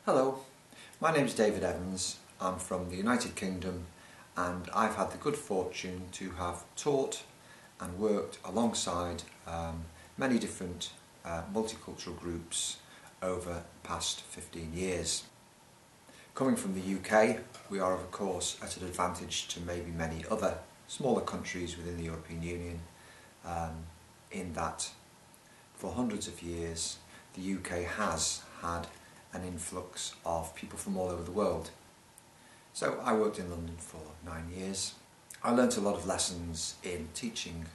Hello, my name is David Evans. I'm from the United Kingdom and I've had the good fortune to have taught and worked alongside many different multicultural groups over the past 15 years. Coming from the UK, we are of course at an advantage to maybe many other smaller countries within the European Union in that for hundreds of years the UK has had an influx of people from all over the world. So I worked in London for 9 years. I learnt a lot of lessons in teaching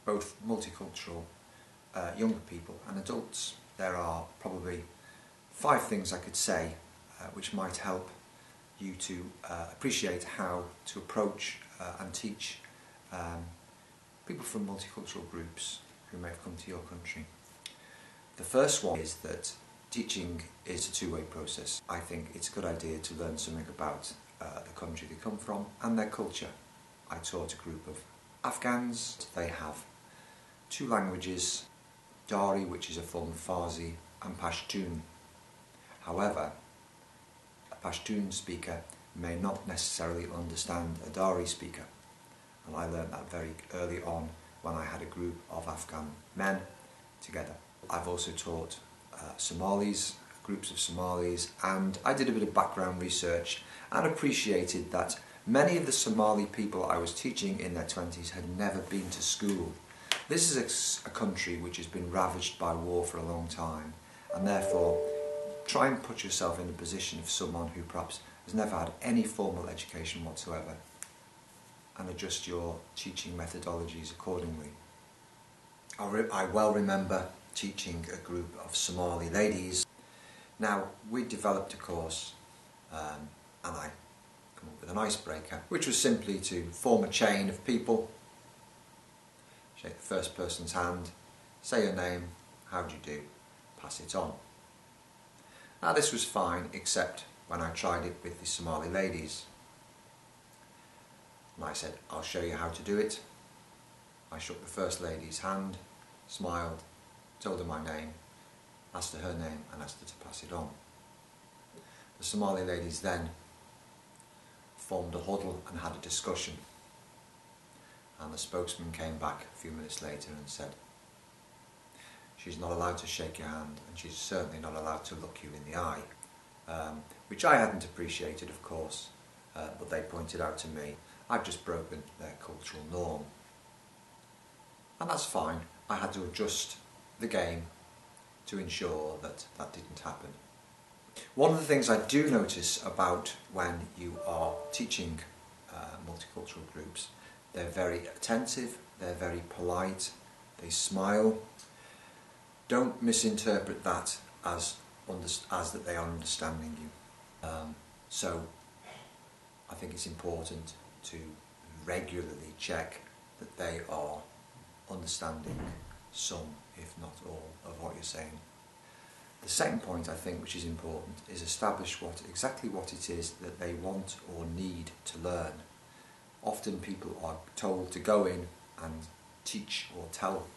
both multicultural younger people and adults. There are probably 5 things I could say which might help you to appreciate how to approach and teach people from multicultural groups who may have come to your country. The first one is that teaching is a two-way process. I think it's a good idea to learn something about the country they come from and their culture. I taught a group of Afghans. They have 2 languages, Dari, which is a form of Farsi, and Pashtun. However, a Pashtun speaker may not necessarily understand a Dari speaker, and I learned that very early on when I had a group of Afghan men together. I've also taught Somalis, groups of Somalis, and I did a bit of background research and appreciated that many of the Somali people I was teaching in their 20s had never been to school. This is a country which has been ravaged by war for a long time, and therefore try and put yourself in the position of someone who perhaps has never had any formal education whatsoever and adjust your teaching methodologies accordingly. I well remember teaching a group of Somali ladies. Now, we developed a course and I come up with an icebreaker, which was simply to form a chain of people, shake the first person's hand, say your name, how do you do, pass it on. Now this was fine except when I tried it with the Somali ladies. And I said, I'll show you how to do it. I shook the first lady's hand, smiled, told her my name, asked her name and asked her to pass it on. The Somali ladies then formed a huddle and had a discussion, and the spokesman came back a few minutes later and said, she's not allowed to shake your hand and she's certainly not allowed to look you in the eye, which I hadn't appreciated of course, but they pointed out to me I've just broken their cultural norm. And that's fine. I had to adjust the game to ensure that that didn't happen. One of the things I do notice about when you are teaching multicultural groups, they're very attentive, they're very polite, they smile. Don't misinterpret that as that they are understanding you. So I think it's important to regularly check that they are understanding some, if not all, of what you're saying. The second point I think which is important is establish exactly what it is that they want or need to learn. Often people are told to go in and teach or tell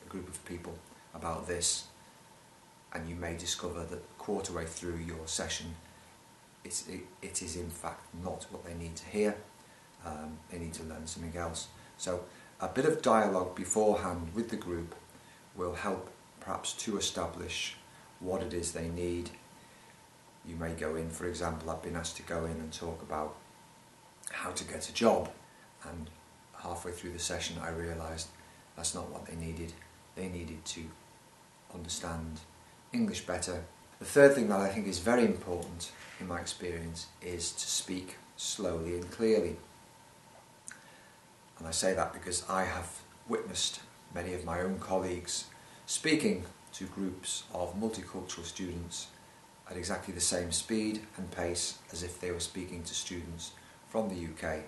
a group of people about this, and you may discover that a quarter way through your session it is in fact not what they need to hear. They need to learn something else. So a bit of dialogue beforehand with the group will help perhaps to establish what it is they need. You may go in, for example, I've been asked to go in and talk about how to get a job, and halfway through the session I realised that's not what they needed. They needed to understand English better. The third thing that I think is very important in my experience is to speak slowly and clearly. And I say that because I have witnessed many of my own colleagues speaking to groups of multicultural students at exactly the same speed and pace as if they were speaking to students from the UK.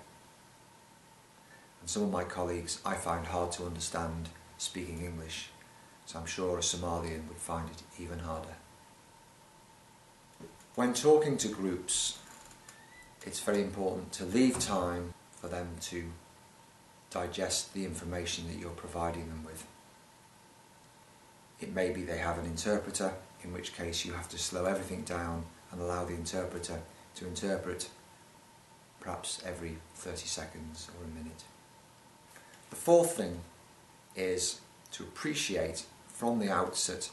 And some of my colleagues I find hard to understand speaking English, so I'm sure a Somalian would find it even harder. When talking to groups, it's very important to leave time for them to digest the information that you're providing them with. It may be they have an interpreter, in which case you have to slow everything down and allow the interpreter to interpret perhaps every 30 seconds or a minute. The fourth thing is to appreciate from the outset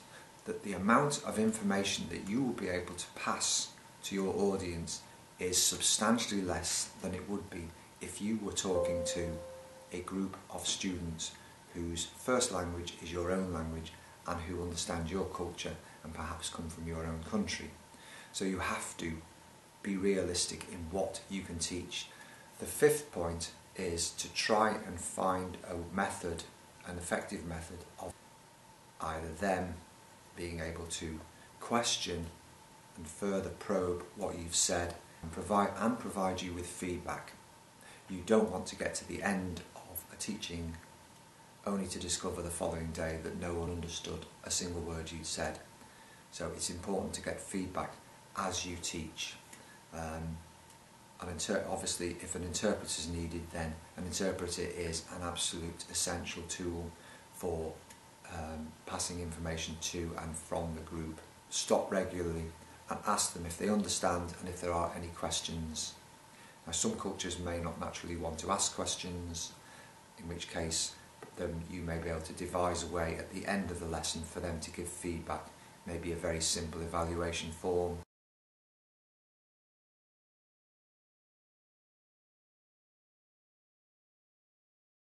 that the amount of information that you will be able to pass to your audience is substantially less than it would be if you were talking to a group of students whose first language is your own language and who understand your culture and perhaps come from your own country. So you have to be realistic in what you can teach. The fifth point is to try and find a method, an effective method of either them being able to question and further probe what you've said and provide you with feedback. You don't want to get to the end of a teaching only to discover the following day that no one understood a single word you said. So it's important to get feedback as you teach. Obviously, if an interpreter is needed, then an interpreter is an absolute essential tool for passing information to and from the group. Stop regularly and ask them if they understand and if there are any questions. Now, some cultures may not naturally want to ask questions, in which case then you may be able to devise a way at the end of the lesson for them to give feedback, maybe a very simple evaluation form